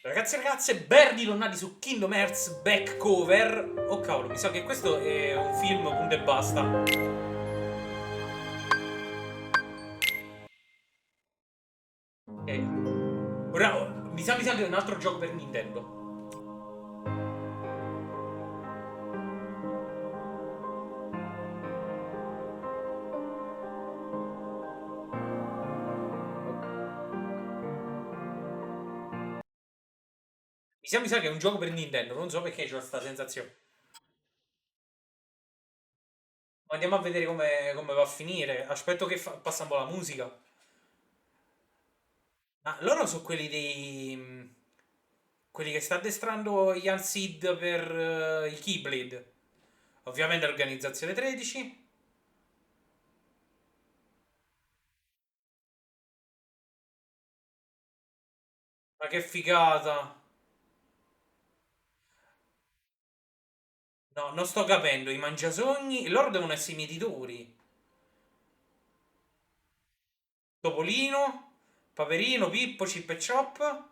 Ragazzi e ragazze, ben ritornati su Kingdom Hearts Back Cover. Oh cavolo, mi sa che questo è un film, punto e basta. Ora, mi sa che è un altro gioco per Nintendo. Mi sa che è un gioco per Nintendo, non so perché c'ho questa sensazione. Ma andiamo a vedere come va a finire. Aspetto che passa un po' la musica. Ma loro sono quelli dei... quelli che sta addestrando Ian Seed per il Keyblade. Ovviamente l'organizzazione 13. Ma che figata. No, non sto capendo. I mangiasogni. Loro devono essere i mietitori. Topolino, Paperino, Pippo, Chip e Chop.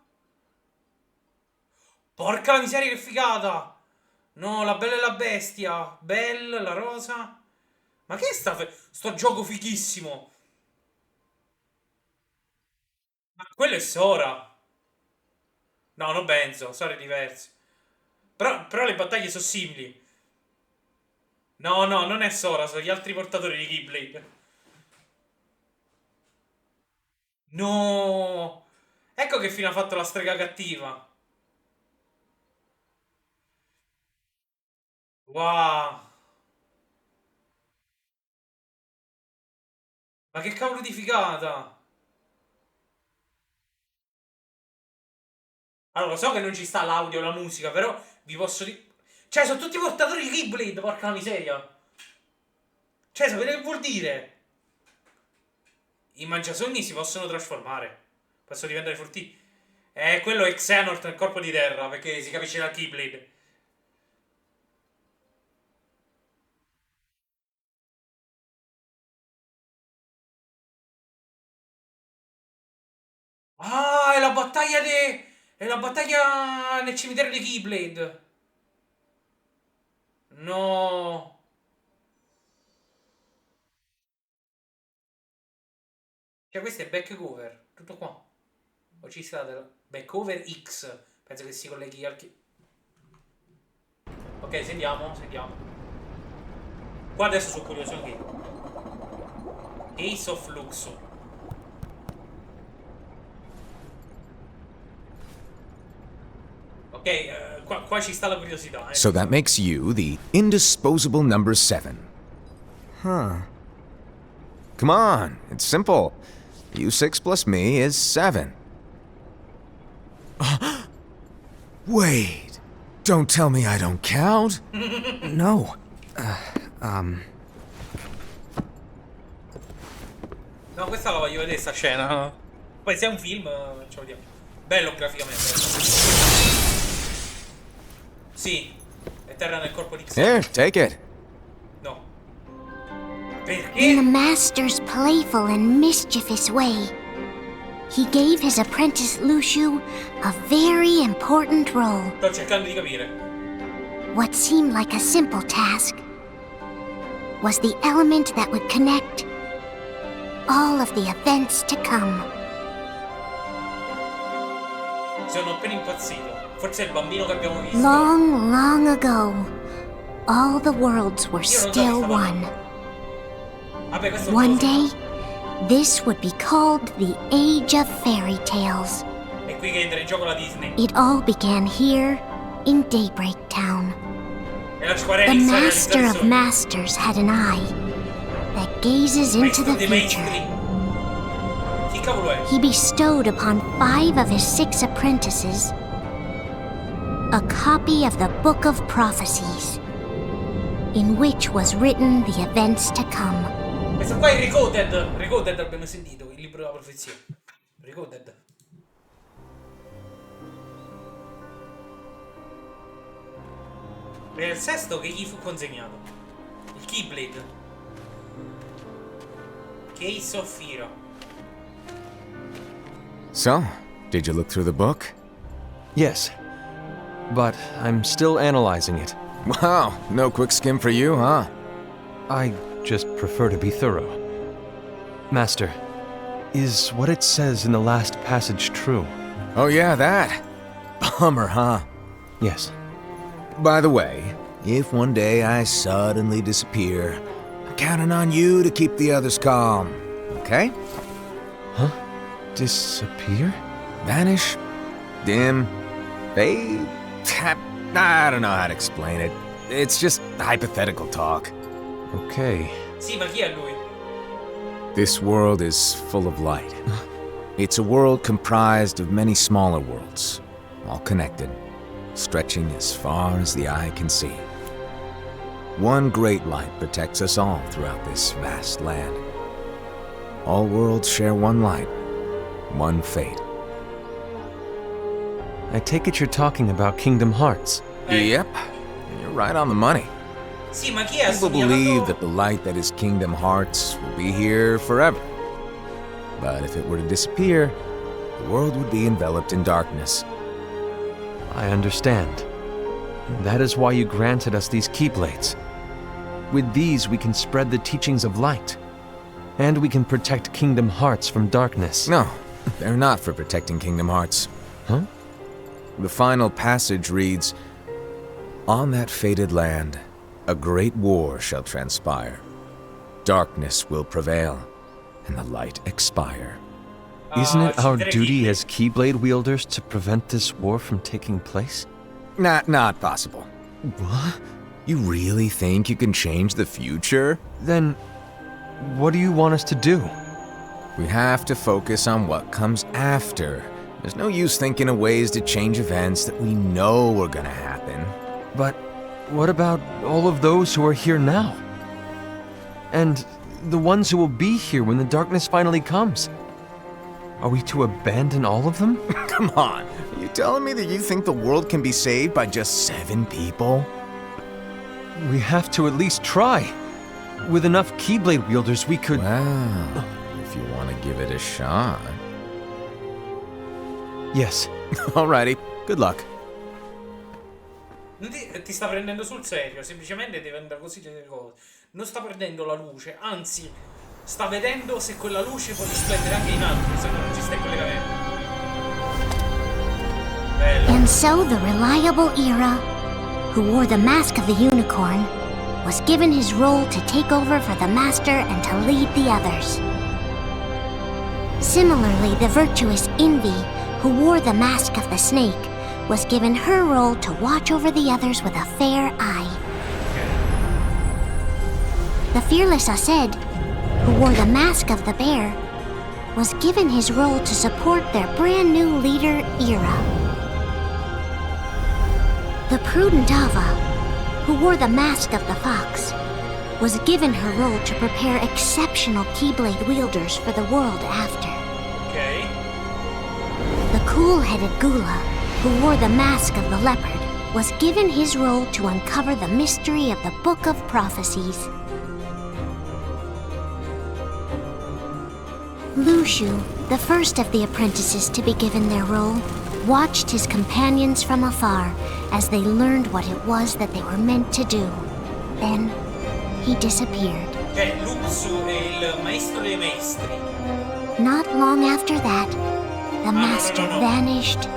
Porca la miseria, che figata! No, la bella e la bestia. Belle, la rosa. Ma che è sto gioco fighissimo? Ma quello è Sora. No, non penso. Sora è diverso. Però le battaglie sono simili. No, no, non è Sora, sono gli altri portatori di Keyblade. No! Ecco che fine ha fatto la strega cattiva. Wow! Ma che cavolo di figata! Allora, so che non ci sta l'audio e la musica, però vi posso dire... Cioè, sono tutti portatori di Keyblade, porca miseria! Cioè, sapete che vuol dire? I mangiasogni si possono trasformare. Possono diventare forti. Quello è Xehanort nel corpo di terra, perché si capisce dal Keyblade. Ah, è la battaglia de... È la battaglia nel cimitero di Keyblade. No. Cioè, questo è back cover. Tutto qua. O ci sta del... Back cover X. Penso che si colleghi al... Ok, sentiamo. Qua adesso sono curioso anche io. Ace of Luxo. Ok, qua ci sta la curiosità, So that makes you the indisposable number 7. Huh. Come on, it's simple. U6 plus me is 7. Wait, don't tell me I don't count. No. No, questa la voglio vedere, sta scena. Poi se è un film, ce lo vediamo. Bello graficamente. Sì, è terra nel corpo di Here, Xehanort. take it. No. In the Perché? master's playful and mischievous way, he gave his apprentice Luciu a very important role. Sto cercando di capire. What seemed like a simple task was the element that would connect all of the events to come. Sono appena impazzito. Forse è il bambino che abbiamo visto. Long, long ago, all the worlds were Io non so still chi sta one. parlando. Vabbè, questo è un One gioco day, semplice. this would be called the Age of Fairy Tales. È qui che entra in gioco la Disney. It all began here in Daybreak Town. E la Square The Enix ha Master realizzato of il sogno. Masters had an eye that gazes into Maestro the dei future. maestri. Chi cavolo è? He bestowed upon 5 of his 6 apprentices a copy of the Book of Prophecies, in which was written the events to come. Questo qua è Recoded. Recoded abbiamo sentito, il libro della profezia. Recoded. E il sesto che gli fu consegnato. Il Keyblade. Case of Fira. So, did you look through the book? Yes, but I'm still analyzing it. Wow, no quick skim for you, huh? I just prefer to be thorough. Master, is what it says in the last passage true? Oh yeah, that. Bummer, huh? Yes. By the way, if one day I suddenly disappear, I'm counting on you to keep the others calm, okay? Huh? Disappear? Vanish, dim, fade. I don't know how to explain it. It's just hypothetical talk. Okay. Sì, ma chi è lui? This world is full of light. It's a world comprised of many smaller worlds, all connected, stretching as far as the eye can see. One great light protects us all throughout this vast land. All worlds share one light, one fate. I take it you're talking about Kingdom Hearts. Yep, you're right on the money. Sì, ma chi è? People believe that the light that is Kingdom Hearts will be here forever. But if it were to disappear, the world would be enveloped in darkness. I understand. That is why you granted us these Keyblades. With these, we can spread the teachings of light. And we can protect Kingdom Hearts from darkness. No, they're not for protecting Kingdom Hearts. Huh? The final passage reads, "On that fated land, a great war shall transpire. Darkness will prevail, and the light expire." Isn't it our Keyblade. duty as Keyblade wielders to prevent this war from taking place? Not possible. What? You really think you can change the future? Then, what do you want us to do? We have to focus on what comes after. There's no use thinking of ways to change events that we know are gonna happen. But what about all of those who are here now? And the ones who will be here when the darkness finally comes? Are we to abandon all of them? Come on, are you telling me that you think the world can be saved by just 7 people? We have to at least try. With enough Keyblade wielders, we could... Well, if you want to give it a shot. Yes. Alrighty, good luck. Non ti sta prendendo sul serio, semplicemente deve andare così delle cose. Non sta perdendo la luce, anzi, sta vedendo se quella luce può risplendere anche in altri, se non ci sta in collegamento. Bello. And so the reliable Ira, who wore the mask of the unicorn, was given his role to take over for the Master and to lead the others. Similarly, the virtuous Envy, who wore the mask of the snake, was given her role to watch over the others with a fair eye. The fearless Aced, who wore the mask of the bear, was given his role to support their brand new leader, Ira. The prudent Ava, who wore the mask of the fox, was given her role to prepare exceptional Keyblade wielders for the world after. Ok. The cool-headed Gula, who wore the mask of the leopard, was given his role to uncover the mystery of the Book of Prophecies. Lushu, the first of the apprentices to be given their role, watched his companions from afar as they learned what it was that they were meant to do. Then, he disappeared. Cioè, Luxu è il maestro dei maestri. Not long after that, the no, master no. vanished,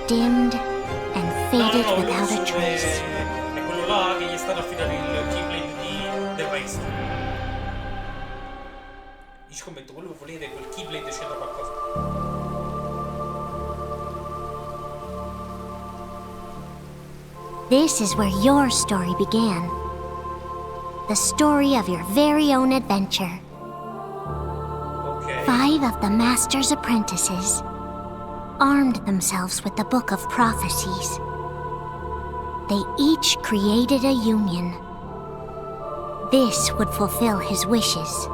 dimmed, and faded No, without a Luxu trace. è quello là che gli è stato affidato il Keyblade del maestro. Io scommetto, quello che volete, quel Keyblade c'entra qualcosa. This is where your story began. The story of your very own adventure. Ok. 5 of the Master's apprentices armed themselves with the Book of Prophecies. They each created a union. This would fulfill his wishes.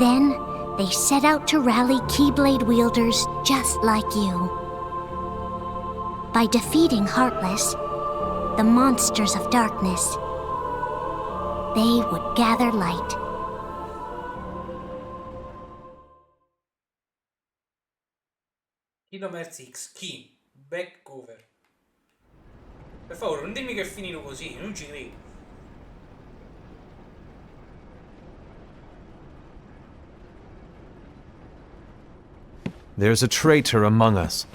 Then, they set out to rally Keyblade wielders just like you. By defeating Heartless, the monsters of darkness, they would gather light. Kingdom Hearts X. Chi? Back cover. Per favore, non dimmi che è finito così, non ci credo. There's a traitor among us.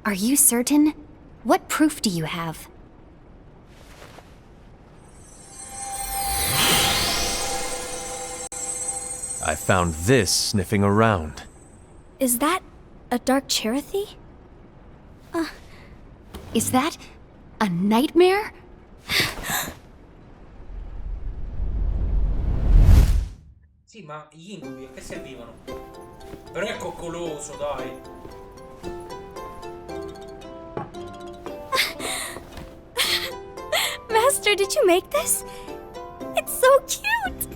Are you certain? What proof do you have? I found this sniffing around. Is that a Dark Cherothy? Is that a nightmare? Sì, ma gli incubi a che servivano? Però è coccoloso, dai. Master, did you make this? It's so cute!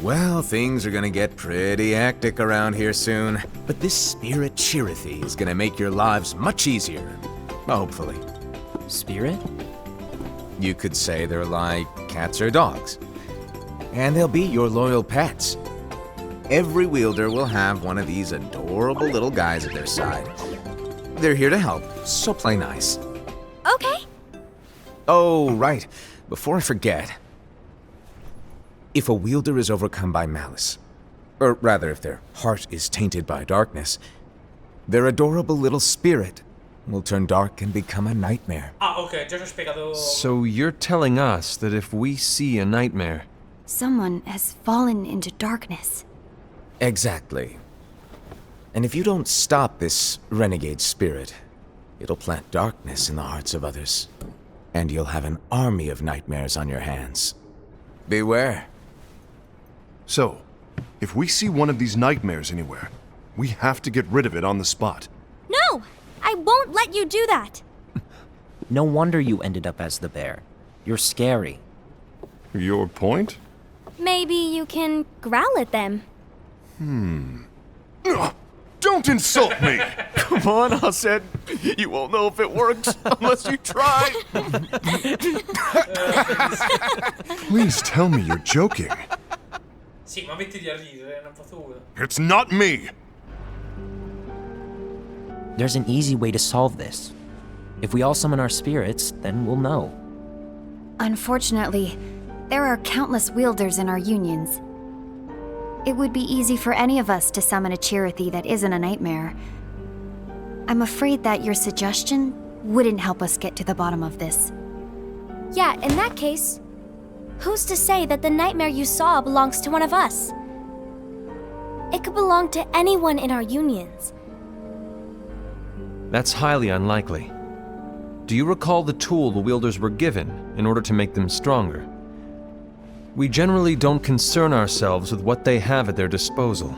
Well, things are gonna get pretty hectic around here soon. But this spirit Chirithy is gonna make your lives much easier. Hopefully. Spirit? You could say they're like cats or dogs. And they'll be your loyal pets. Every wielder will have one of these adorable little guys at their side. They're here to help, so play nice. Okay. Oh, right. Before I forget. If a wielder is overcome by malice, or rather if their heart is tainted by darkness, their adorable little spirit will turn dark and become a nightmare. Ah, ok, già ci ho spiegato. So you're telling us that if we see a nightmare, Someone has fallen into darkness. Exactly. And if you don't stop this renegade spirit, it'll plant darkness in the hearts of others. And you'll have an army of nightmares on your hands. Beware. So, if we see one of these nightmares anywhere, we have to get rid of it on the spot. No! I won't let you do that! No wonder you ended up as the bear. You're scary. Your point? Maybe you can growl at them. Don't insult me! come on, Hassan. You won't know if it works unless you try. Please tell me you're joking. Sì, ma mettiti a ridere, è una battuta. It's not me! There's an easy way to solve this. If we all summon our spirits, then we'll know. Unfortunately, there are countless wielders in our unions. It would be easy for any of us to summon a Chirithy that isn't a nightmare. I'm afraid that your suggestion wouldn't help us get to the bottom of this. Yeah, in that case, who's to say that the nightmare you saw belongs to one of us? It could belong to anyone in our unions. That's highly unlikely. Do you recall the tool the wielders were given in order to make them stronger? We generally don't concern ourselves with what they have at their disposal.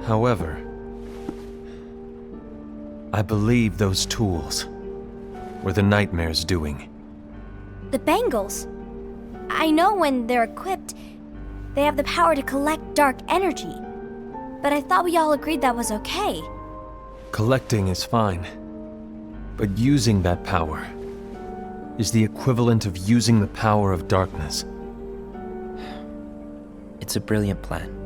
However, I believe those tools were the nightmare's doing. The bangles. I know when they're equipped, they have the power to collect dark energy. But I thought we all agreed that was okay. Collecting is fine, but using that power is the equivalent of using the power of darkness. It's a brilliant plan.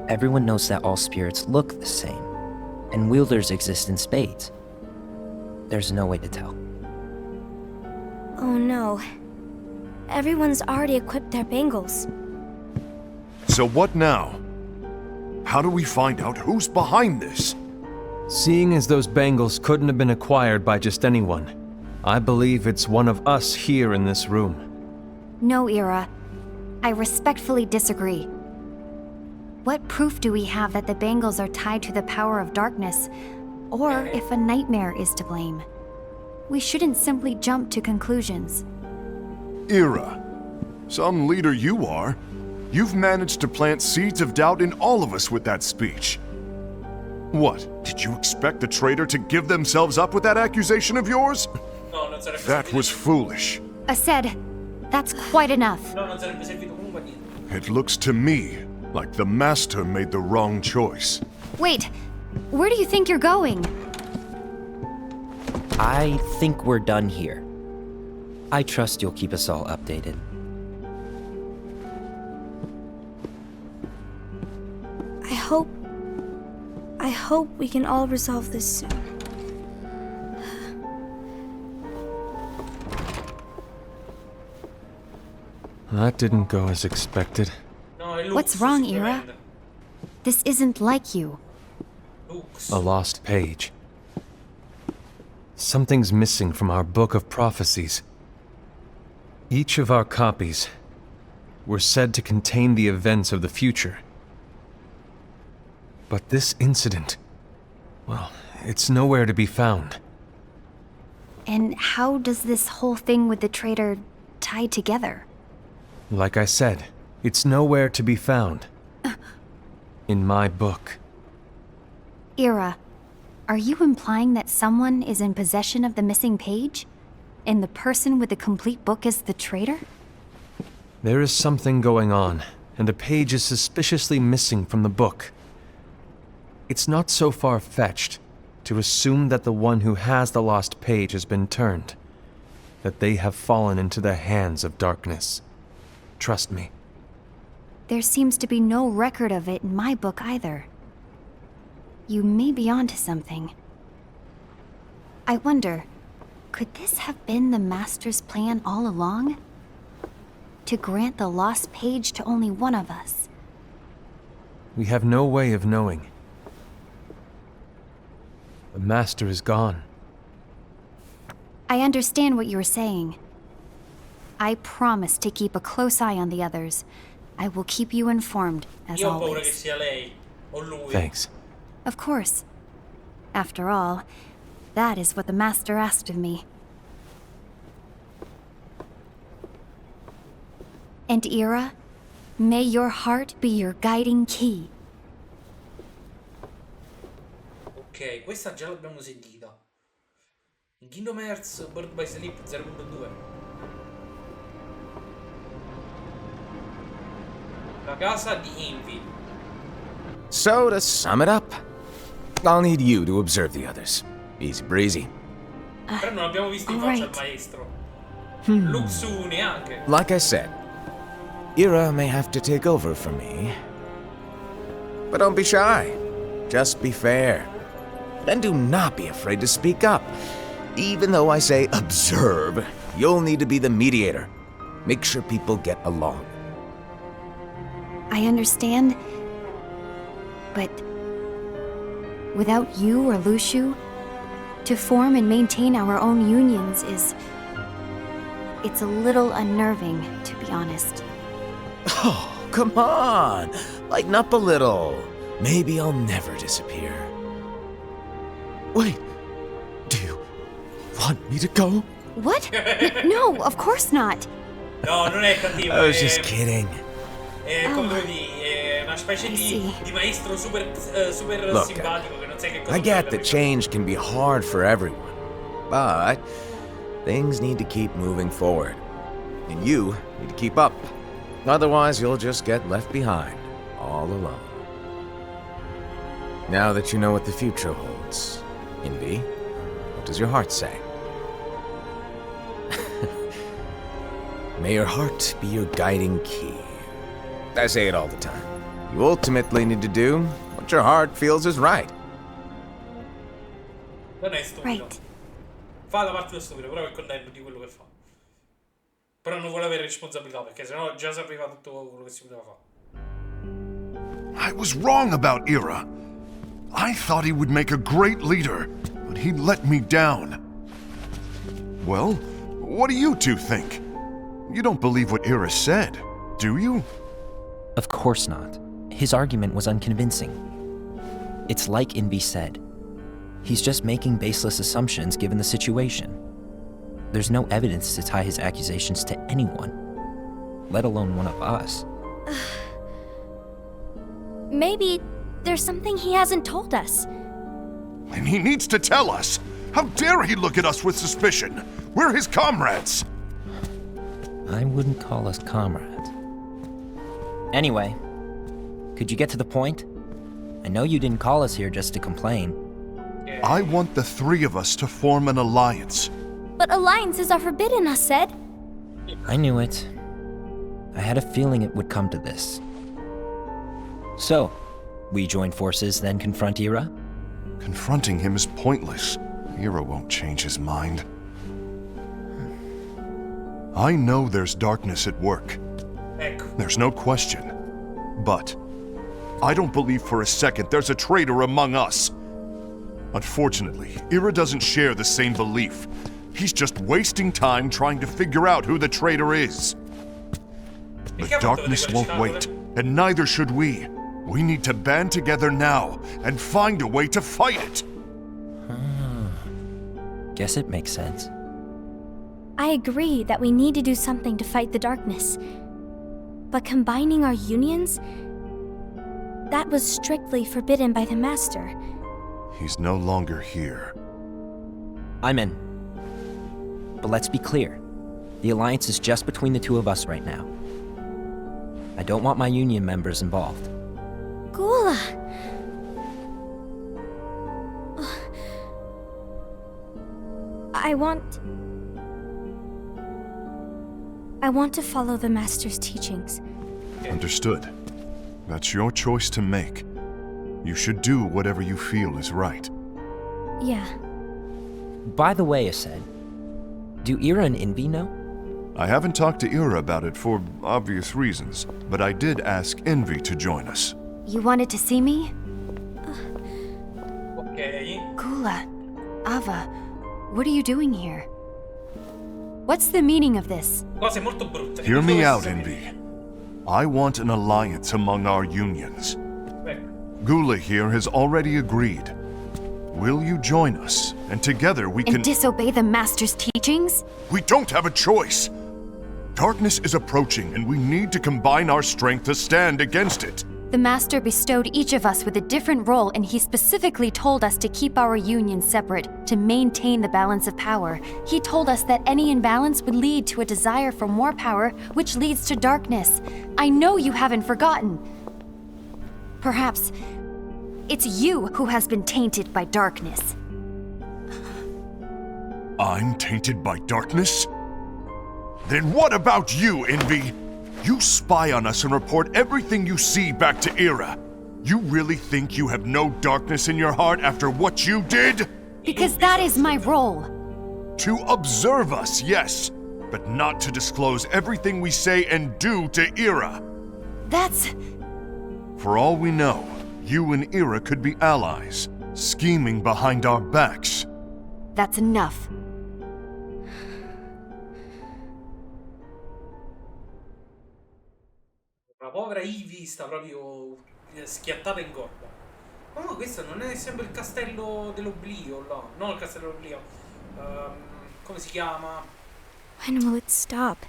Everyone knows that all spirits look the same, and wielders exist in spades. There's no way to tell. Oh no. Everyone's already equipped their bangles. So what now? How do we find out who's behind this? Seeing as those bangles couldn't have been acquired by just anyone, I believe it's one of us here in this room. No, Ira. I respectfully disagree. What proof do we have that the bangles are tied to the power of darkness, or if a nightmare is to blame? We shouldn't simply jump to conclusions. Ira, some leader you are. You've managed to plant seeds of doubt in all of us with that speech. What, did you expect the traitor to give themselves up with that accusation of yours? No, non sarebbe That servito. was foolish. Ased, that's quite enough. No, non sarebbe servito comunque a niente. It looks to me like the Master made the wrong choice. Wait, where do you think you're going? I think we're done here. I trust you'll keep us all updated. hope we can all resolve this soon. That didn't go as expected. No, è Lux, What's wrong, sto Ira? scrivendo. This isn't like you. Lux. A lost page. Something's missing from our book of prophecies. Each of our copies were said to contain the events of the future. But this incident, well, it's nowhere to be found. And how does this whole thing with the traitor tie together? Like I said, it's nowhere to be found. In my book. Ira, are you implying that someone is in possession of the missing page? And the person with the complete book is the traitor? There is something going on, and a page is suspiciously missing from the book. It's not so far-fetched to assume that the one who has the lost page has been turned, that they have fallen into the hands of darkness. Trust me. There seems to be no record of it in my book either. You may be onto something. I wonder, could this have been the Master's plan all along? To grant the lost page to only one of us? We have no way of knowing. The Master is gone. I understand what you're saying. I promise to keep a close eye on the others. I will keep you informed, as Io ho paura che always. sia lei o lui. Thanks. Of course. After all, that is what the Master asked of me. And Ira, may your heart be your guiding key. Ok, questa già l'abbiamo sentita. Kingdom Hearts Birth by Sleep 0.2. La casa di Envy. So, to sum it up, I'll need you to observe the others. Easy breezy. Però non abbiamo visto in faccia al maestro. Luxu neanche. Like I said, Ira may have to take over for me. But don't be shy. Just be fair. And do not be afraid to speak up. Even though I say observe, you'll need to be the mediator. Make sure people get along. I understand, but without you or Luxu, to form and maintain our own unions is... it's a little unnerving, to be honest. Oh, come on. Lighten up a little. Maybe I'll never disappear. Wait. Do you want me to go? What? No, of course not. No, non è cattivo. I was just kidding. Come devo dire, è una specie I di see. maestro super Look, simpatico che non sai che cosa I get fare that change can be hard for everyone, but things need to keep moving forward. And you need to keep up. Otherwise, you'll just get left behind, all alone. Now that you know what the future holds, Envy, what does your heart say? May your heart be your guiding key. I say it all the time. You ultimately need to do what your heart feels is right. Non è stupido. Right. Fa la parte da stupido, però è contento di quello che fa. Però non vuole avere responsabilità, perché sennò già sapeva tutto quello che si poteva fare. I was wrong about Ira. I thought he would make a great leader, but he let me down. Well, what do you two think? You don't believe what Ira said, do you? Of course not. His argument was unconvincing. It's like Envy said. He's just making baseless assumptions given the situation. There's no evidence to tie his accusations to anyone, let alone one of us. Maybe there's something he hasn't told us. And he needs to tell us. How dare he look at us with suspicion? We're his comrades. I wouldn't call us comrades. Anyway, could you get to the point? I know you didn't call us here just to complain. I want the three of us to form an alliance. But alliances are forbidden, us said. I knew it. I had a feeling it would come to this. So, We join forces, then confront Ira? Confronting him is pointless. Ira won't change his mind. I know there's darkness at work. Ecco. There's no question. But I don't believe for a second there's a traitor among us. Unfortunately, Ira doesn't share the same belief. He's just wasting time trying to figure out who the traitor is. The darkness won't wait, and neither should we. We need to band together now and find a way to fight it. Guess it makes sense. I agree that we need to do something to fight the darkness. But combining our unions? That was strictly forbidden by the Master. He's no longer here. I'm in. But let's be clear. The Alliance is just between the two of us right now. I don't want my Union members involved. Gula! I want to follow the Master's teachings. Understood. That's your choice to make. You should do whatever you feel is right. Yeah. By the way, Aced, do Ira and Envy know? I haven't talked to Ira about it for obvious reasons, but I did ask Envy to join us. You wanted to see me? Ok. Gula, Ava, what are you doing here? What's the meaning of this? Cose molto brutte. Hear me Dove out, si sa Envy. dire? I want an alliance among our unions. Ecco. Gula here has already agreed. Will you join us? And together we can... And disobey the Master's teachings? We don't have a choice! Darkness is approaching, and we need to combine our strength to stand against it. The Master bestowed each of us with a different role, and he specifically told us to keep our union separate, to maintain the balance of power. He told us that any imbalance would lead to a desire for more power, which leads to darkness. I know you haven't forgotten. Perhaps it's you who has been tainted by darkness. I'm tainted by darkness? Then what about you, Envy? You spy on us and report everything you see back to Ira. You really think you have no darkness in your heart after what you did? Because that is my role. To observe us, yes, but not to disclose everything we say and do to Ira. That's... For all we know, you and Ira could be allies, scheming behind our backs. that's enough. La povera Ivy sta proprio schiattata in corda. Ma no, questo non è sempre il castello dell'oblio, no? Non il castello dell'oblio. Come si chiama? When will it stop?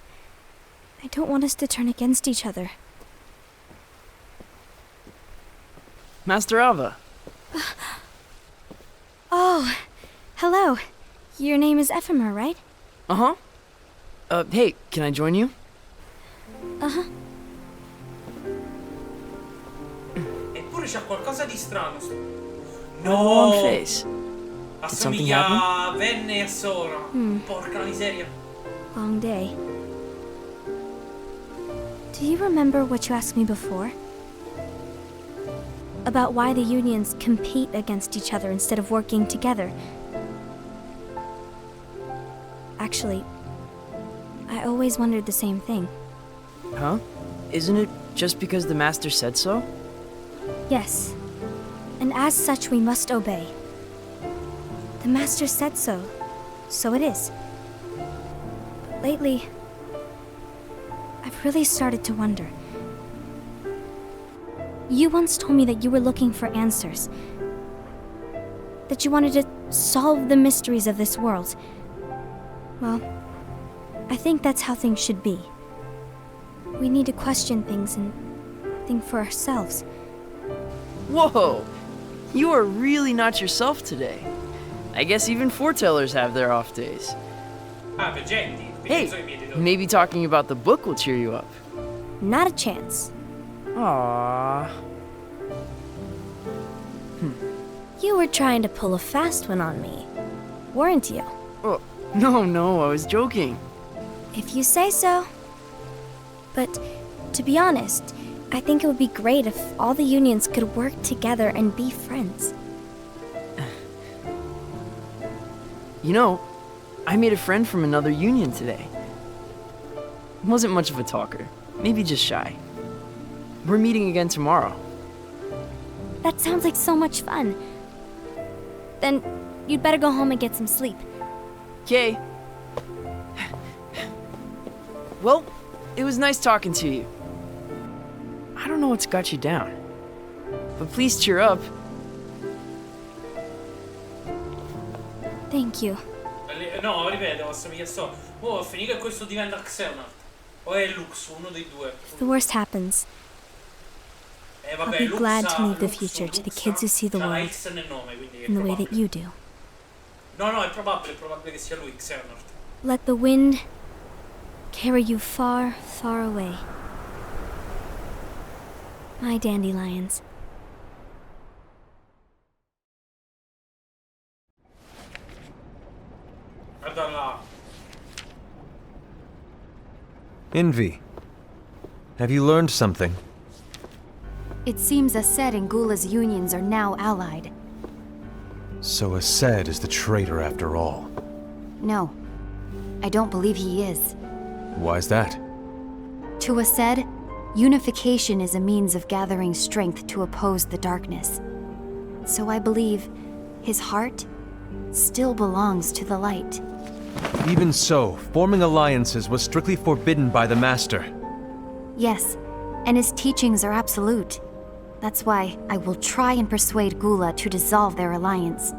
I don't want us to turn against each other. Master Ava. Oh, hello. Your name is Ephemer, right? Uh-huh. Hey, can I join you? Uh-huh. Eppure c'ha qualcosa di strano. Long No! face. something Assomiglia happen? a Venne e a Sora. Porca la miseria. Long day. Do you remember what you asked me before? About why the unions compete against each other instead of working together. Actually, I always wondered the same thing. Huh? Isn't it just because the Master said so? Yes, and as such we must obey. The Master said so, so it is. But lately, I've really started to wonder. You once told me that you were looking for answers. That you wanted to solve the mysteries of this world. Well, I think that's how things should be. We need to question things and think for ourselves. Whoa! You are really not yourself today. I guess even foretellers have their off days. Ah, veggenti. Hey, maybe talking about the book will cheer you up. Not a chance. Aww. You were trying to pull a fast one on me, weren't you? Oh, no, I was joking. If you say so. But to be honest, I think it would be great if all the unions could work together and be friends. You know, I made a friend from another union today. Wasn't much of a talker, maybe just shy. We're meeting again tomorrow. That sounds like so much fun. Then you'd better go home and get some sleep. Okay. Well, it was nice talking to you. I don't know what's got you down, but please cheer up. Thank you. No, ripeto, posso mica sto. Oh, finito che questo diventa Xehanort. O è Lux, uno dei due. If the worst happens, Vabbè, I'll be glad to leave the Lux, future to the Lux, kids who see the c'ha la world X nel nome, quindi è in the way that probabile. you do. No, è probabile che sia lui, Xehanort. Let the wind carry you far, far away. My dandelions. Guarda là. Envy, have you learned something? It seems Ased and Gula's unions are now allied. So Ased is the traitor after all. No, I don't believe he is. Why's that? To Ased, unification is a means of gathering strength to oppose the darkness. So I believe his heart still belongs to the light. Even so, forming alliances was strictly forbidden by the Master. Yes, and his teachings are absolute. That's why I will try and persuade Gula to dissolve their alliance.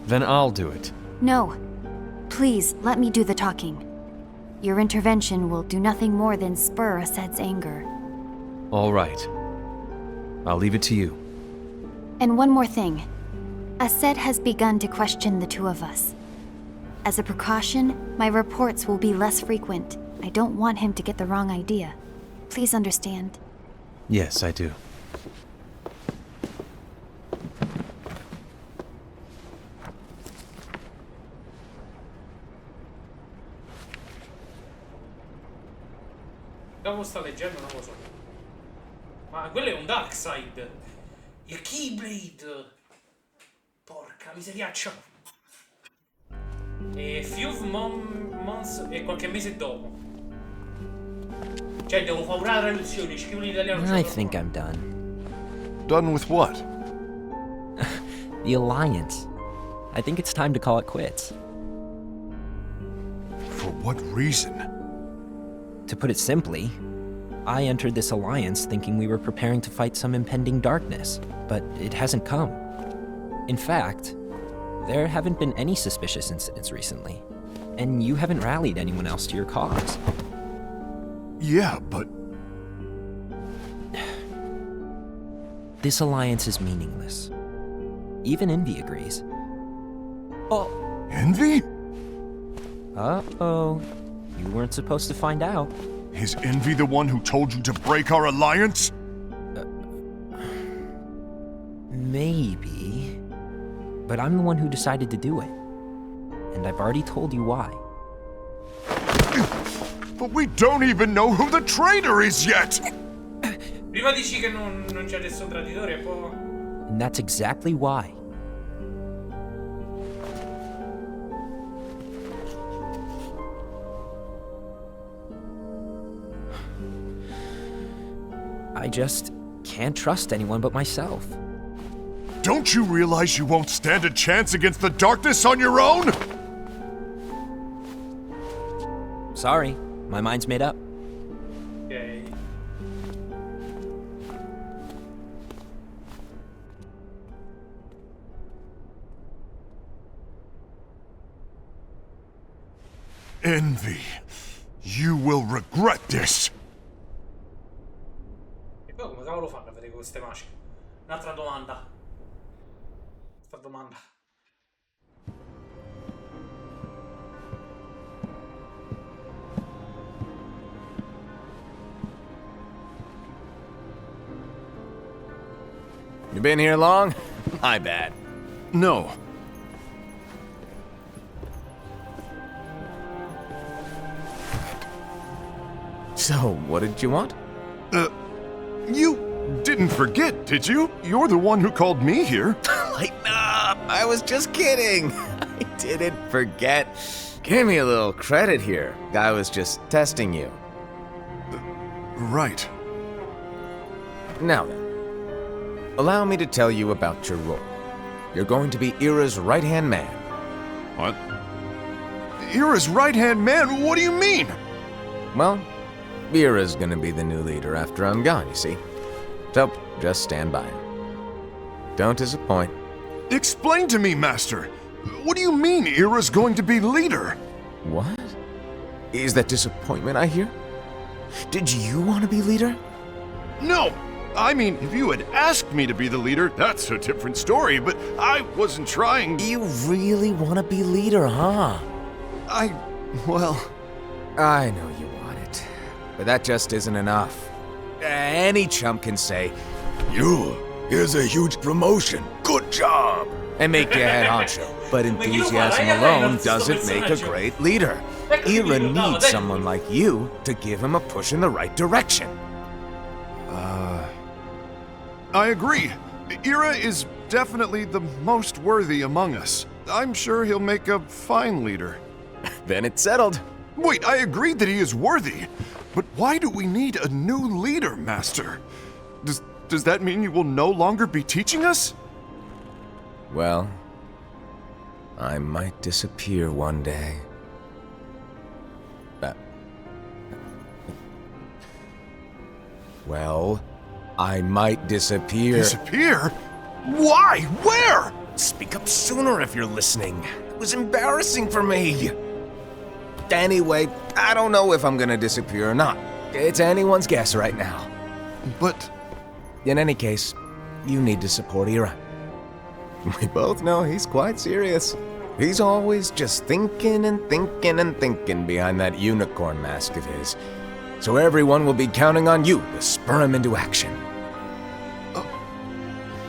Then I'll do it. No. Please, let me do the talking. Your intervention will do nothing more than spur Ased's anger. All right. I'll leave it to you. And one more thing. Ased has begun to question the two of us. As a precaution, my reports will be less frequent. I don't want him to get the wrong idea. Please understand. Yes, I do. Dopo sta leggendo non lo so. Ma quello è un Darkseid. Il Keyblade. Porca miseriaccia. E few months e qualche mese dopo. Cioè devo fare una traduzione, scrivo in italiano. I think I'm done. Done with what? The Alliance. I think it's time to call it quits. For what reason? To put it simply, I entered this alliance thinking we were preparing to fight some impending darkness, but it hasn't come. In fact, there haven't been any suspicious incidents recently, and you haven't rallied anyone else to your cause. Yeah, but This alliance is meaningless. Even Envy agrees. Oh, Envy? uh-oh. You weren't supposed to find out. Is Envy the one who told you to break our alliance? Maybe. But I'm the one who decided to do it. And I've already told you why. But we don't even know who the traitor is yet! Prima dici che non c'è nessun traditore e poi... And that's exactly why. I just can't trust anyone but myself. Don't you realize you won't stand a chance against the darkness on your own? Sorry, my mind's made up. Ok. Envy, you will regret this. E poi come cavolo fanno a vedere queste maschere? Un'altra domanda. Un'altra domanda. You been here long? My bad. No. So, what did you want? You didn't forget, did you? You're the one who called me here. Lighten up! I was just kidding. I didn't forget. Give me a little credit here. I was just testing you. Right. Now then, allow me to tell you about your role. You're going to be Ira's right-hand man. What? Ira's right-hand man? What do you mean? Well, Ira's gonna be the new leader after I'm gone, you see. So, just stand by. Don't disappoint. Explain to me, Master. What do you mean Ira's going to be leader? What? Is that disappointment I hear? Did you want to be leader? No! I mean, if you had asked me to be the leader, that's a different story, but I wasn't trying. You really want to be leader, huh? Well... I know you want it, but that just isn't enough. Any chump can say, here's a huge promotion, good job, and make you head honcho. But enthusiasm alone doesn't make a great leader. Ira needs someone like you to give him a push in the right direction. I agree. Ira is definitely the most worthy among us. I'm sure he'll make a fine leader. Then it's settled. Wait, I agreed that he is worthy. But why do we need a new leader, Master? Does that mean you will no longer be teaching us? Well, I might disappear one day. Well, I might disappear. Disappear? Why? Where? Speak up sooner if you're listening. It was embarrassing for me. Anyway, I don't know if I'm gonna disappear or not. It's anyone's guess right now. But... In any case, you need to support Ira. We both know he's quite serious. He's always just thinking and thinking and thinking behind that unicorn mask of his. So everyone will be counting on you to spur him into action.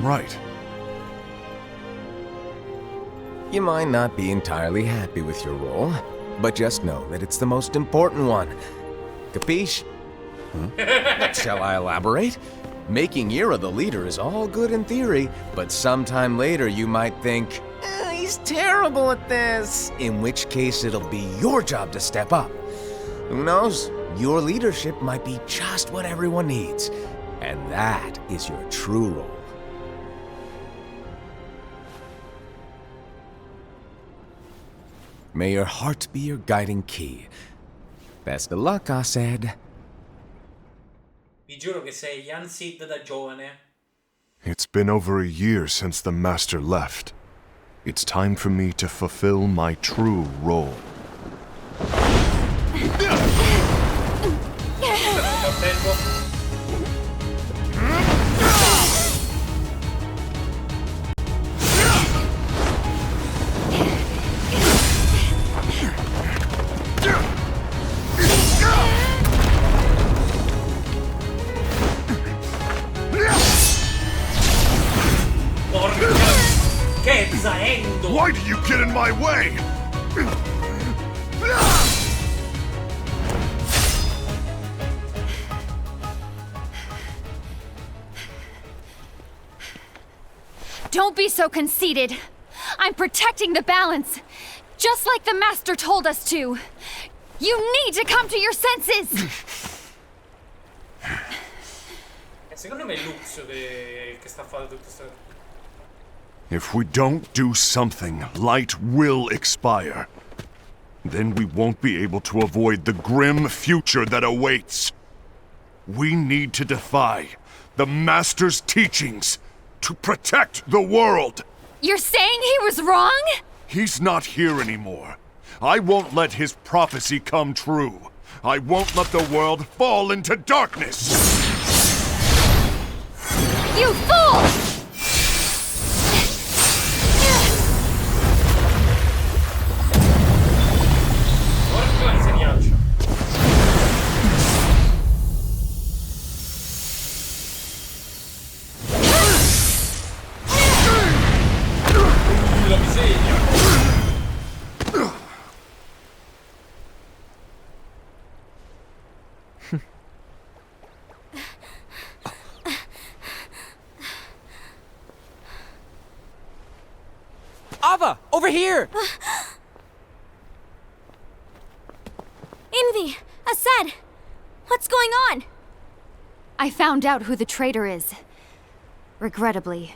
Right. You might not be entirely happy with your role, but just know that it's the most important one. Capiche? Shall I elaborate? Making Ira the leader is all good in theory, but sometime later you might think, he's terrible at this. In which case it'll be your job to step up. Who knows? Your leadership might be just what everyone needs. And that is your true role. May your heart be your guiding key. Best of luck, I said. Vi giuro che sei Jan Sid da giovane. It's been over a year since the Master left. It's time for me to fulfill my true role. Che zaendo! Why do you get in my way? Don't be so conceited. I'm protecting the balance, just like the Master told us to. You need to come to your senses! Secondo me è Lux che sta a fare tutto questo. If we don't do something, light will expire. Then we won't be able to avoid the grim future that awaits. We need to defy the Master's teachings to protect the world. You're saying he was wrong? He's not here anymore. I won't let his prophecy come true. I won't let the world fall into darkness. You fool! Porca miseriaccia. La miseria. Ava, over here! Envy! Assad! What's going on? I found out who the traitor is. Regrettably.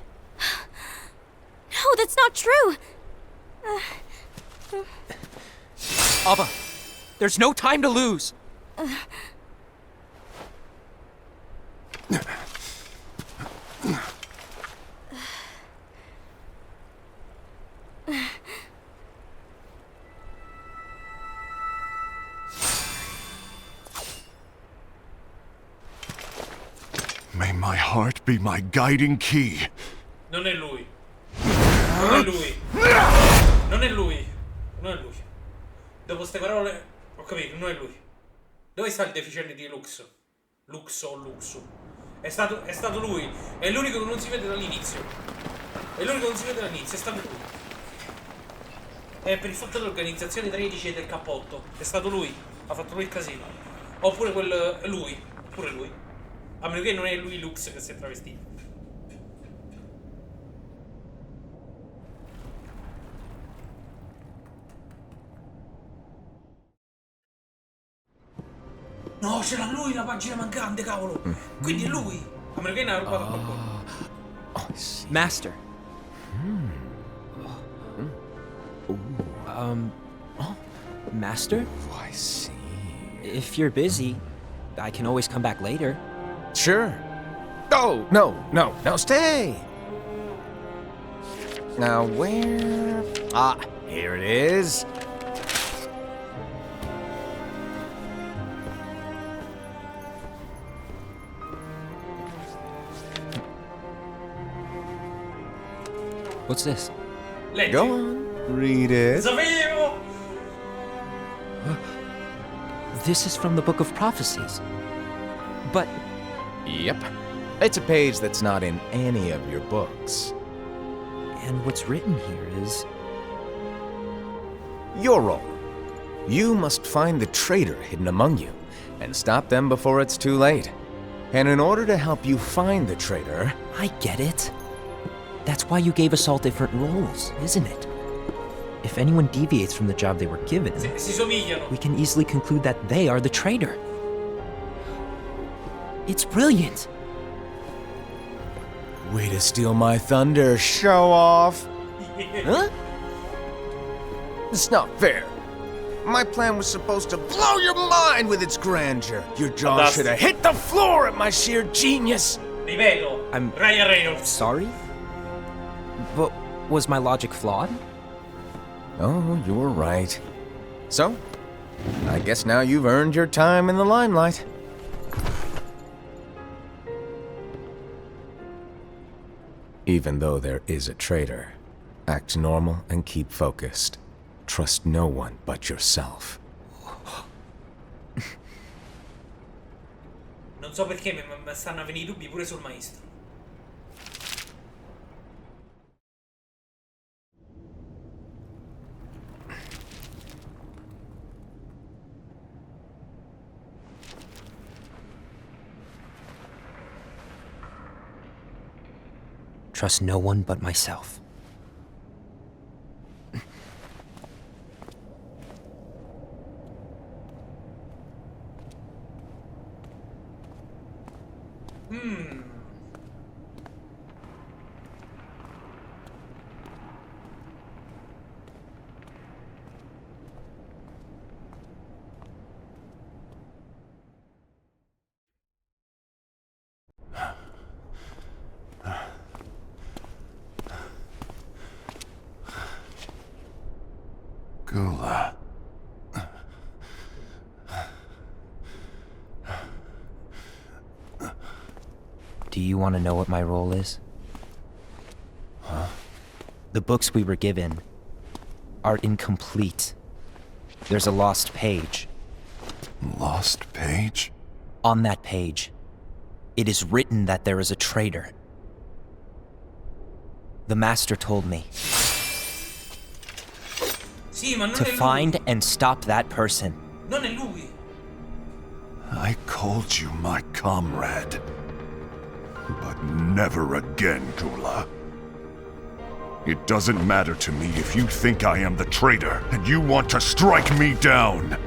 No, that's not true! Ava, there's no time to lose. May my heart be my guiding key. Non è lui. Non è lui. Non è lui. Non è lui. Dopo queste parole ho capito, non è lui. Dove sta il deficiente di Lux? Luxo o Luxu? È stato lui. È l'unico che non si vede dall'inizio. È l'unico che non si vede dall'inizio, è stato lui. È per il fatto dell'organizzazione 13 e del cappotto. È stato lui. Ha fatto lui il casino. Oppure quel... lui. Pure lui. A meno che non è lui Lux che si è travestito. No, c'era lui la pagina mancante, cavolo. Quindi è lui. A meno che ne ha rubato qualcuno. Master. Master? Oh, I see. If you're busy, I can always come back later. Sure. Oh, no, stay! Now, where... Ah, here it is. What's this? Leggi. Go on, read it. Sapevo! This is from the Book of Prophecies. But Yep. It's a page that's not in any of your books. and what's written here is Your role. You must find the traitor hidden among you, and stop them before it's too late. And in order to help you find the traitor... I get it. That's why you gave us all different roles, isn't it? If anyone deviates from the job they were given, Si somigliano. we can easily conclude that they are the traitor. It's brilliant. Way to steal my thunder, show off! Huh? It's not fair. My plan was supposed to blow your mind with its grandeur. Your jaw Fantastic. should have hit the floor at my sheer genius. Ripeto. I'm- Ryan Reynolds. Sorry? But was my logic flawed? Oh, you were right. So, I guess now you've earned your time in the limelight. Even though there is a traitor, act normal and keep focused. Trust no one but yourself. Non so perché mi stanno a venire i dubbi pure sul maestro. Trust no one but myself. Gula. Do you want to know what my role is? Huh? The books we were given are incomplete. There's a lost page. Lost page? On that page, it is written that there is a traitor. The Master told me Sì, ma non to è lui. find and stop that person. Non è lui. I called you my comrade. But never again, Gula. It doesn't matter to me if you think I am the traitor and you want to strike me down.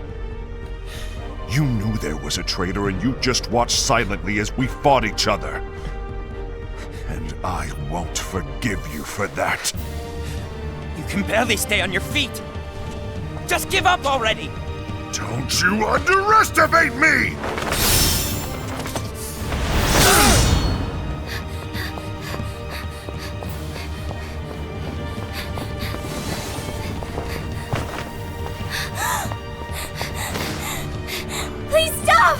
You knew there was a traitor and you just watched silently as we fought each other. And I won't forgive you for that. You can barely stay on your feet. Just give up already! Don't you underestimate me! Please stop!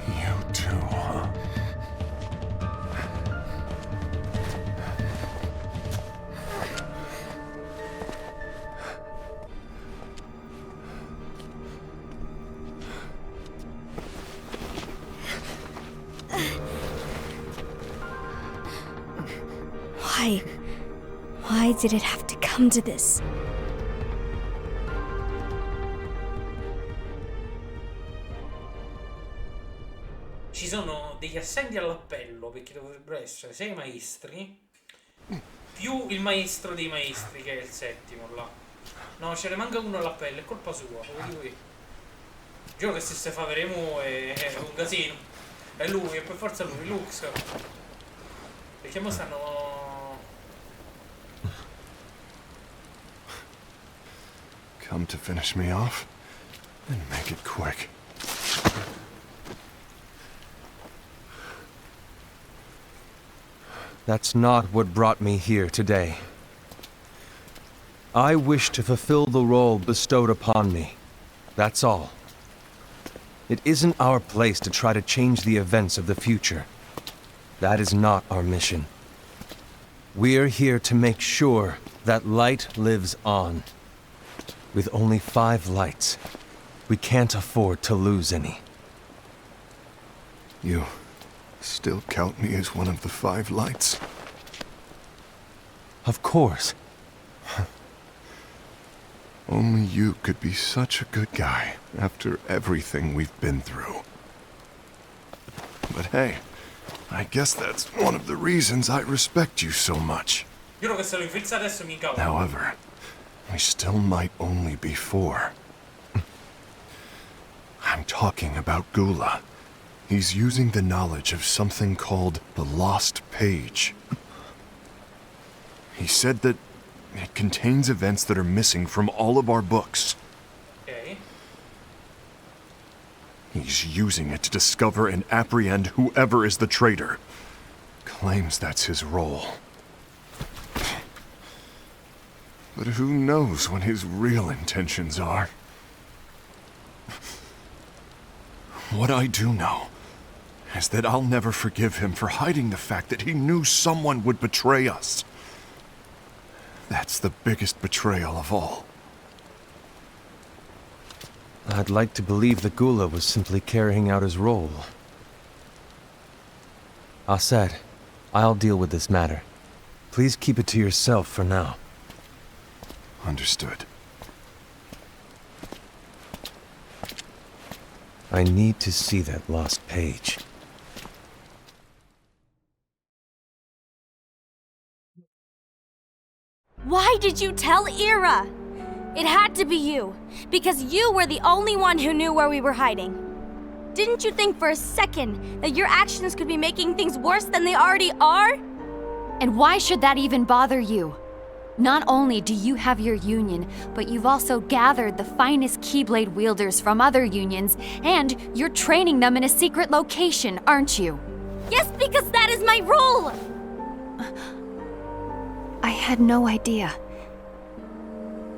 You too, huh? Why? Why did it have to come to this? Ci sono degli assenti all'appello, perché dovrebbero essere 6 maestri più il maestro dei maestri, che è il settimo là. No, ce ne manca uno all'appello, è colpa sua, lo dico io. Giuro che se si fa veremo è un casino. È lui, è per forza lui, Lux. Perché mo stanno... Come to finish me off? And make it quick. That's not what brought me here today. I wish to fulfill the role bestowed upon me. That's all. It isn't our place to try to change the events of the future. That is not our mission. We're here to make sure that light lives on. With only 5 lights, we can't afford to lose any. You still count me as one of the 5 lights? Of course. Only you could be such a good guy after everything we've been through. But hey, I guess that's one of the reasons I respect you so much. Giuro che se lo infilza adesso mi incavola. However, we still might only be 4. I'm talking about Gula. He's using the knowledge of something called the Lost Page. He said that it contains events that are missing from all of our books. Ok. He's using it to discover and apprehend whoever is the traitor. Claims that's his role. But who knows what his real intentions are? What I do know is that I'll never forgive him for hiding the fact that he knew someone would betray us. That's the biggest betrayal of all. I'd like to believe that Gula was simply carrying out his role. Aset, I'll deal with this matter. Please keep it to yourself for now. Understood. I need to see that lost page. Why did you tell Ira? It had to be you, because you were the only one who knew where we were hiding. Didn't you think for a second that your actions could be making things worse than they already are? And why should that even bother you? Not only do you have your union, but you've also gathered the finest Keyblade wielders from other unions, and you're training them in a secret location, aren't you? Yes, because that is my role! I had no idea.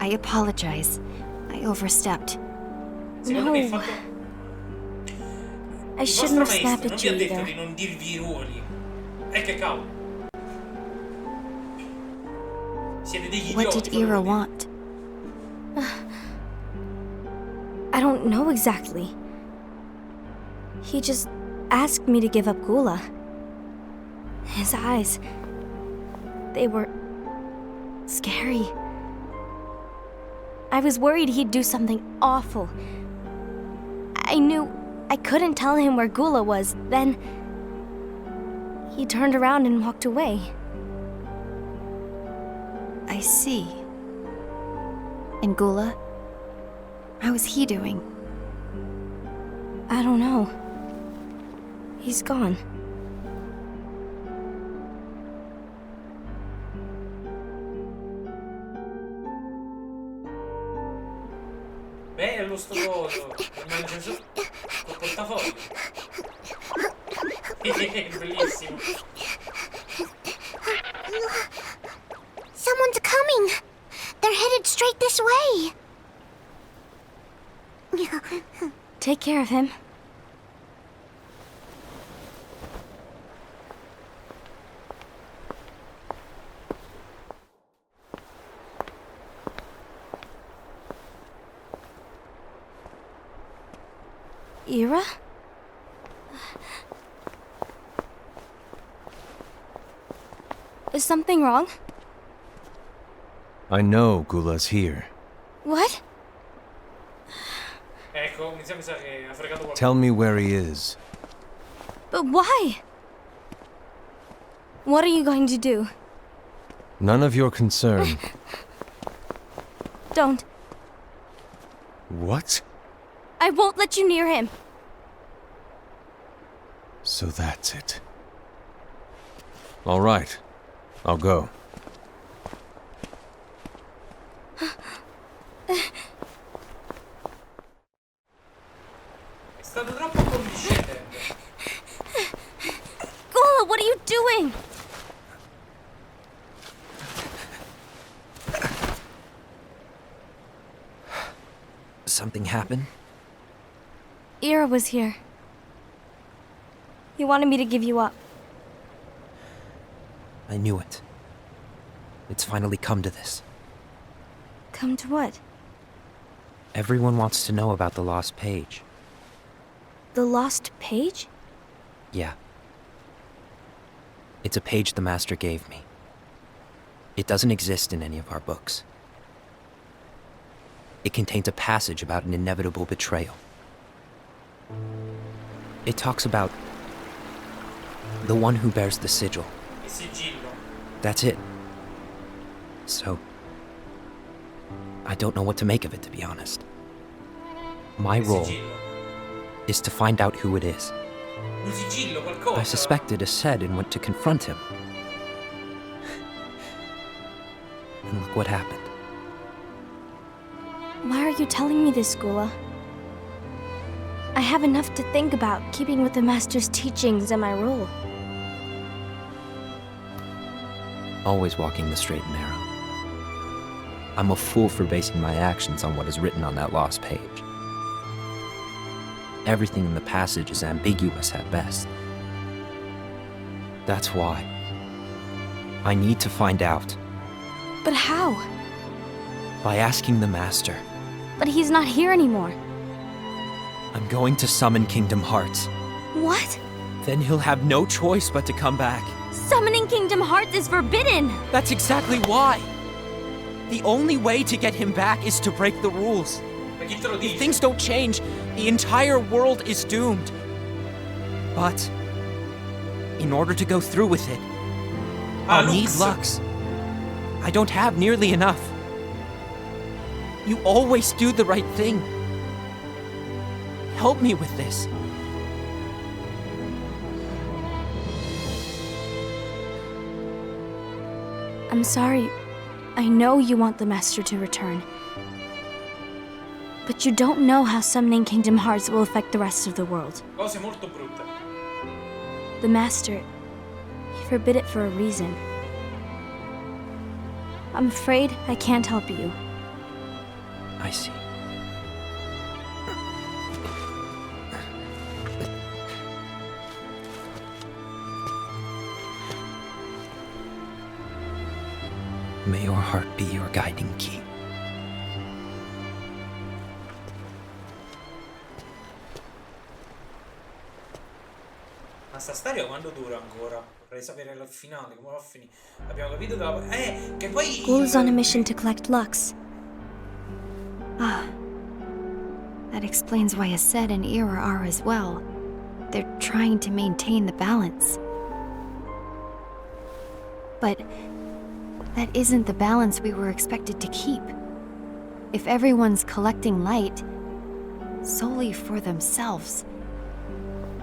I apologize. I overstepped. Secondo me il fatto... I Il shouldn't vostro have snapped maestro non at vi you ha detto either. di non dirvi i ruoli. Che cavolo. Siete degli What idioti. did Ira want? I don't know exactly. He just asked me to give up Gula. His eyes, they were scary. I was worried he'd do something awful. I knew I couldn't tell him where Gula was. Then he turned around and walked away. I see. And Gula? How is he doing? I don't know. He's gone. Bello sto coso. Col portafoglio. Bellissimo. Someone's coming. They're headed straight this way. Take care of him. Ira? Is something wrong? I know Gula's here. What? Ecco, mi sa che ha fregato qualcosa. Tell me where he is. But why? What are you going to do? None of your concern. Don't. What? I won't let you near him. So that's it. All right. I'll go. È stato troppo condiscendente. Gula, what are you doing? Something happened? Ira was here. He wanted me to give you up. I knew it. It's finally come to this. Come to what? Everyone wants to know about the lost page. The lost page? Yeah. It's a page the Master gave me. It doesn't exist in any of our books. It contains a passage about an inevitable betrayal. It talks about the one who bears the sigil. Il sigillo. That's it. So, I don't know what to make of it, to be honest. My Il role sigillo. is to find out who it is. Un sigillo, qualcosa. I suspected Aced and went to confront him. And look what happened. Why are you telling me this, Gula? I have enough to think about, keeping with the Master's teachings and my role. Always walking the straight and narrow. I'm a fool for basing my actions on what is written on that lost page. Everything in the passage is ambiguous at best. That's why I need to find out. But how? By asking the Master. But he's not here anymore. I'm going to summon Kingdom Hearts. What? Then he'll have no choice but to come back. Summoning Kingdom Hearts is forbidden! That's exactly why. The only way to get him back is to break the rules. Ma chi te lo If dice? things don't change, the entire world is doomed. But in order to go through with it, I'll need Lux. Lux. I don't have nearly enough. You always do the right thing. Help me with this. I'm sorry. I know you want the Master to return. But you don't know how summoning Kingdom Hearts will affect the rest of the world. Cose molto brutte. The Master, he forbid it for a reason. I'm afraid I can't help you. I see. May your heart be your guiding key. Ma sta storia quando dura ancora? Vorrei sapere il finale, come va a finire. Abbiamo capito che che poi... Gula's on a mission to collect Lux. That explains why Aset and Ira are as well. They're trying to maintain the balance. But that isn't the balance we were expected to keep. If everyone's collecting light solely for themselves,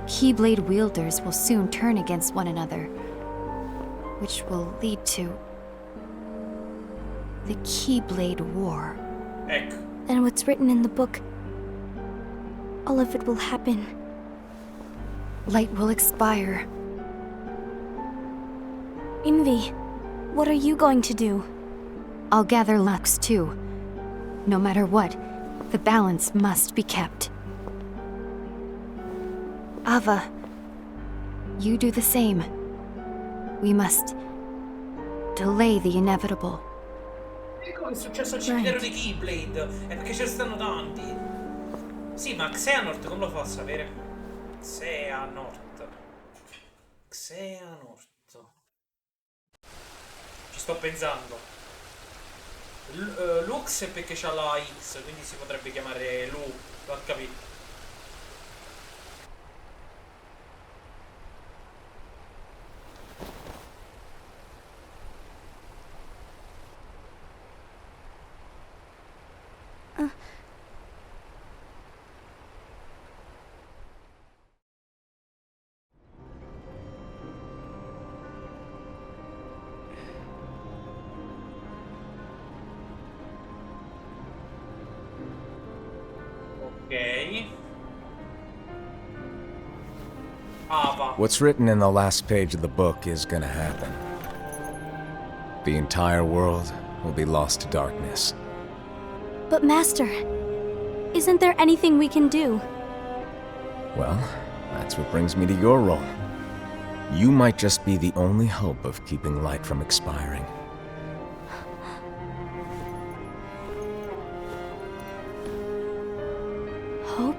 Keyblade wielders will soon turn against one another, which will lead to the Keyblade War. Ecco. And what's written in the book, all of it will happen. Light will expire. Envy, what are you going to do? I'll gather Lux too. No matter what, the balance must be kept. Ava, you do the same. We must delay the inevitable. Ecco che è successo al cimitero di Keyblade. È perché ce ne stanno tanti. Sì, ma Xehanort come lo fa a sapere? Xehanort. Ci sto pensando. Lux è perché c'ha la X, quindi si potrebbe chiamare Lu. L'ho capito. Ok. Ava. What's written in the last page of the book is gonna happen. The entire world will be lost to darkness. But Master, isn't there anything we can do? Well, that's what brings me to your role. You might just be the only hope of keeping light from expiring. Hope?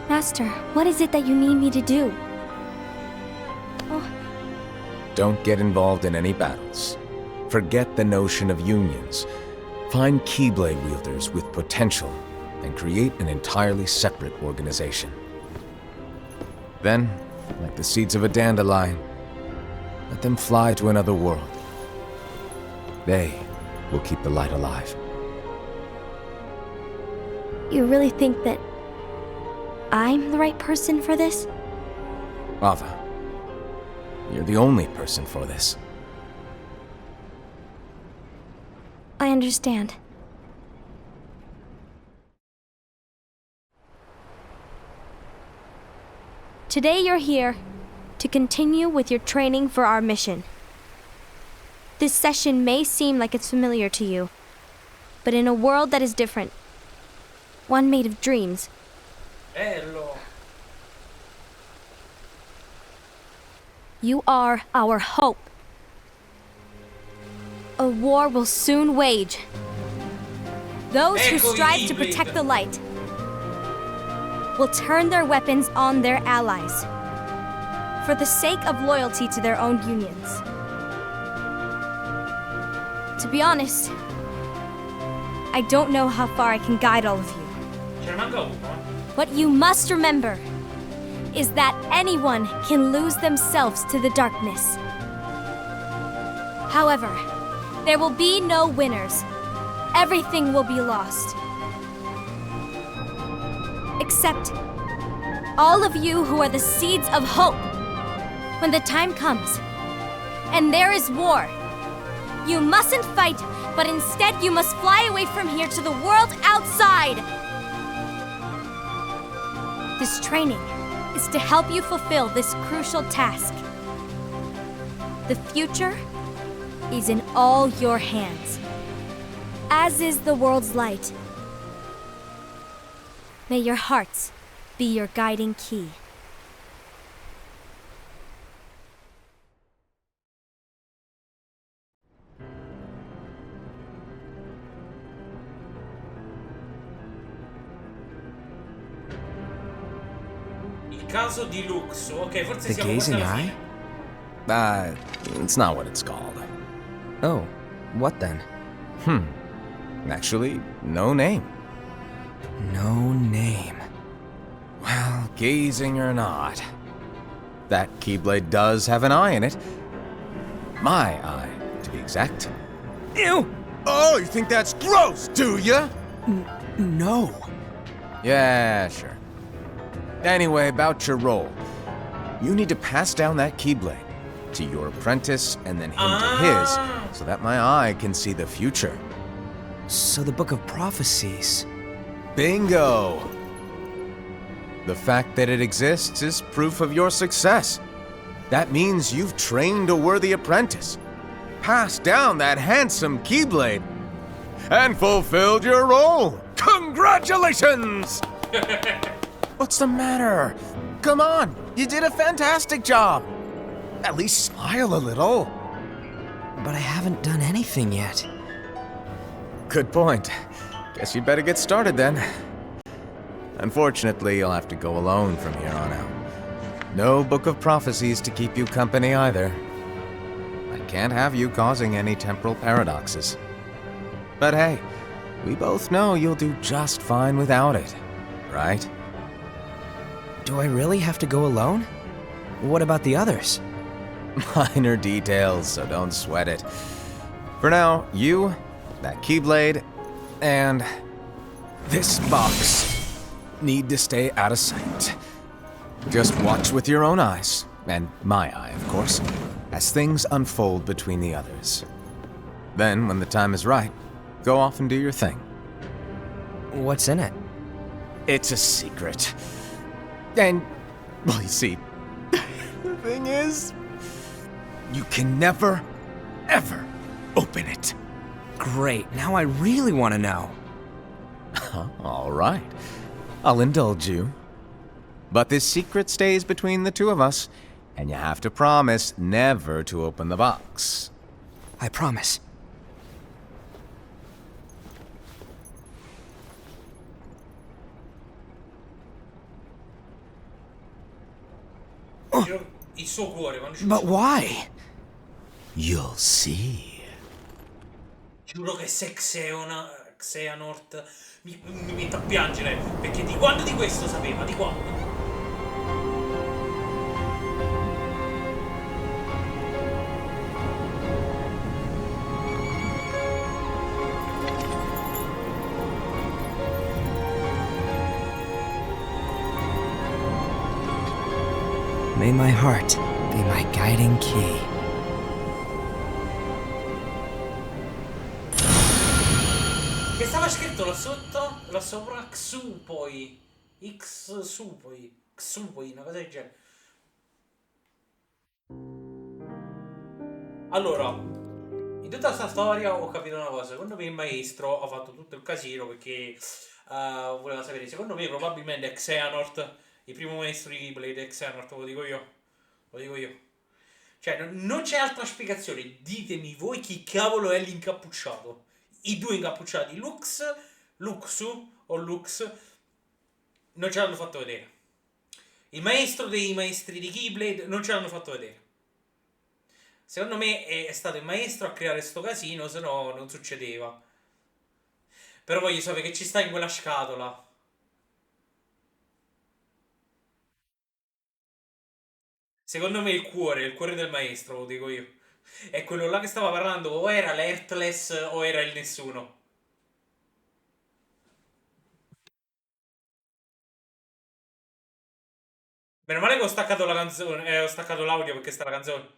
Master, what is it that you need me to do? Don't get involved in any battles. Forget the notion of unions. Find Keyblade wielders with potential and create an entirely separate organization. Then, like the seeds of a dandelion, let them fly to another world. They will keep the light alive. You really think that I'm the right person for this? Ava, you're the only person for this. I understand. Today you're here to continue with your training for our mission. This session may seem like it's familiar to you, but in a world that is different, one made of dreams, Bello. you are our hope. A war will soon wage. Those who Ecco strive i to Keyblade. protect the light will turn their weapons on their allies for the sake of loyalty to their own unions. To be honest, I don't know how far I can guide all of you. Ce ne manca uno, eh? What you must remember is that anyone can lose themselves to the darkness. However, there will be no winners. Everything will be lost. Except all of you who are the seeds of hope. When the time comes, and there is war, you mustn't fight, but instead you must fly away from here to the world outside. This training is to help you fulfill this crucial task. The future is in all your hands, as is the world's light. May your hearts be your guiding key. Il caso di Luxo. Ok, forse The siamo quasi gazing alla eye? fine. It's not what it's called. Oh, what then? Actually, no name. No name. Well, gazing or not, that Keyblade does have an eye in it. My eye, to be exact. Ew! Oh, you think that's gross, do ya? No. Yeah, sure. Anyway, about your role. You need to pass down that Keyblade to your apprentice and then him to his, so that my eye can see the future. So the Book of Prophecies. Bingo! The fact that it exists is proof of your success. That means you've trained a worthy apprentice, passed down that handsome Keyblade, and fulfilled your role. Congratulations! What's the matter? Come on, you did a fantastic job. At least smile a little. But I haven't done anything yet. Good point. Guess you'd better get started then. Unfortunately, you'll have to go alone from here on out. No Book of Prophecies to keep you company either. I can't have you causing any temporal paradoxes. But hey, we both know you'll do just fine without it, right? Do I really have to go alone? What about the others? Minor details, so don't sweat it. For now, you, that Keyblade, and this box need to stay out of sight. Just watch with your own eyes, and my eye, of course, as things unfold between the others. Then, when the time is right, go off and do your thing. What's in it? It's a secret. And, well, you see, the thing is, you can never, ever open it. Great, now I really want to know. All right. I'll indulge you. But this secret stays between the two of us, and you have to promise never to open the box. I promise. Il suo cuore quando ci But why? You'll see. Giuro che se Xehanort mi mette a piangere, perché di quando di questo sapeva, di quando? May my heart be my guiding key. Che stava scritto là sotto? Là sopra Xupoi. Xupoi, una cosa del genere. Allora, in tutta questa storia ho capito una cosa. Secondo me il maestro ha fatto tutto il casino perché voleva sapere. Secondo me probabilmente Xehanort, il primo maestro di Keyblade, Xehanort, ve lo dico io. Lo dico io. Cioè, non c'è altra spiegazione. Ditemi voi chi cavolo è l'incappucciato. I due incappucciati, Luxu o Lux, non ce l'hanno fatto vedere. Il maestro dei maestri di Keyblade non ce l'hanno fatto vedere. Secondo me è stato il maestro a creare sto casino, se no non succedeva. Però voglio sapere che ci sta in quella scatola. Secondo me il cuore del maestro, lo dico io. È quello là che stava parlando, o era l'Earthless o era il nessuno. Meno male che ho staccato la canzone, ho staccato l'audio perché sta la canzone.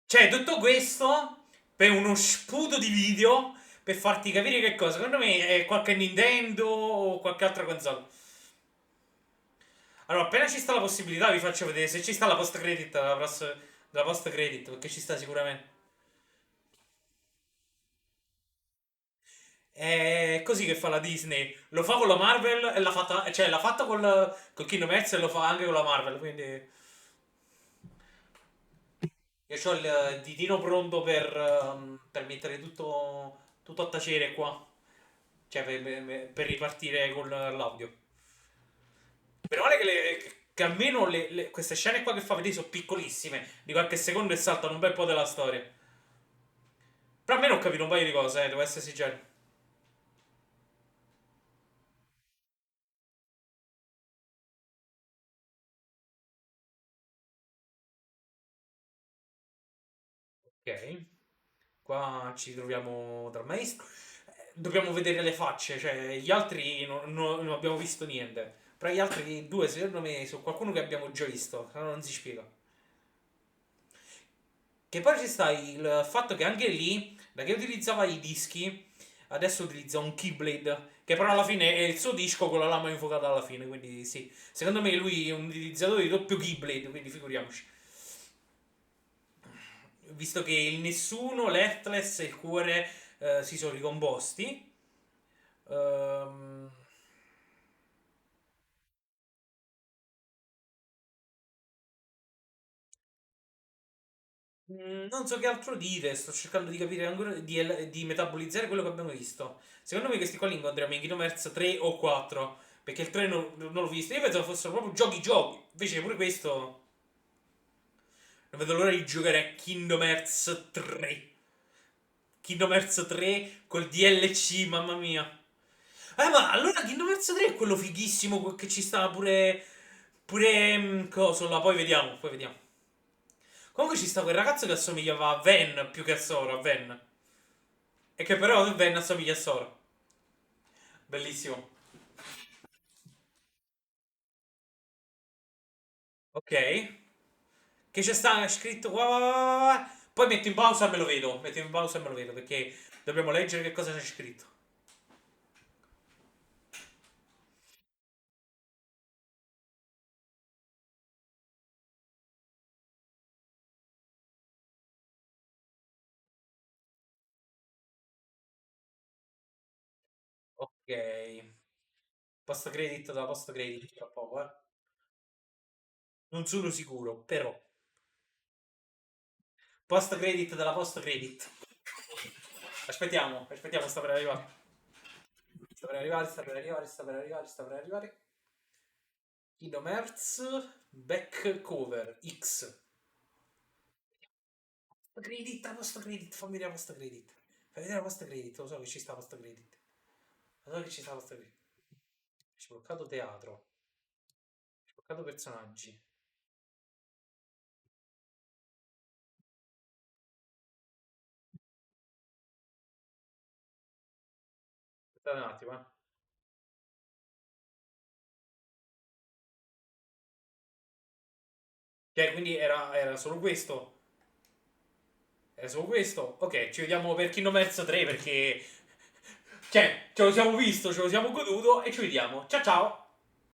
Cioè, tutto questo per uno sputo di video per farti capire che cosa. Secondo me è qualche Nintendo o qualche altra console. Allora, appena ci sta la possibilità vi faccio vedere se ci sta la post credit della post credit, perché ci sta sicuramente. È così che fa la Disney. Lo fa con la Marvel e l'ha fatta, cioè l'ha fatto col Kingdom Hearts e lo fa anche con la Marvel, quindi io ho il ditino pronto per mettere tutto a tacere qua. Cioè per ripartire con l'audio. Meno male che almeno queste scene qua che fa vedere sono piccolissime, di qualche secondo e saltano un bel po' della storia. Però almeno ho capito un paio di cose, devo essere sincero. Ok, qua ci troviamo dal maestro. Dobbiamo vedere le facce, cioè gli altri non abbiamo visto niente. Però gli altri due, secondo me, sono qualcuno che abbiamo già visto, se no non si spiega. Che poi ci sta il fatto che anche lì, da che utilizzava i dischi, adesso utilizza un Keyblade, che però alla fine è il suo disco con la lama infuocata alla fine, quindi sì. Secondo me lui è un utilizzatore di doppio Keyblade, quindi figuriamoci. Visto che il nessuno, l'Earthless e il cuore si sono ricomposti. Ehm, non so che altro dire, sto cercando di capire ancora, di metabolizzare quello che abbiamo visto. Secondo me questi qua li incontriamo in Kingdom Hearts 3 o 4, perché il 3 non l'ho visto. Io pensavo fossero proprio giochi, invece pure questo... Non vedo l'ora di giocare a Kingdom Hearts 3. Kingdom Hearts 3 col DLC, mamma mia. Ma allora Kingdom Hearts 3 è quello fighissimo che ci sta pure... Pure... Coso là, poi vediamo, poi vediamo. Comunque ci sta quel ragazzo che assomigliava a Ven più che a Sora, a Ven. E che però Ven assomiglia a Sora. Bellissimo. Ok. Che c'è sta scritto... Poi metto in pausa e me lo vedo. Metto in pausa e me lo vedo perché dobbiamo leggere che cosa c'è scritto. Ok. Post credit da post credit tra poco, eh. Non sono sicuro, però. Post credit della post credit. Aspettiamo, sta per arrivare. Sta per arrivare, sta per arrivare, sta per arrivare, sta per arrivare. Kingdom Hearts back cover X. Credit, post credit, fammi vedere la post credit. Fammi vedere la post credit, lo so che ci sta la post credit. Lo so che ci sta la post credit. Ci ho bloccato teatro. Ci ho bloccato personaggi. Aspettate un attimo, eh. Quindi era solo questo. Era solo questo. Ok, ci vediamo per Kingdom Hearts 3 perché... Cioè, ce lo siamo visto, ce lo siamo goduto e ci vediamo. Ciao ciao!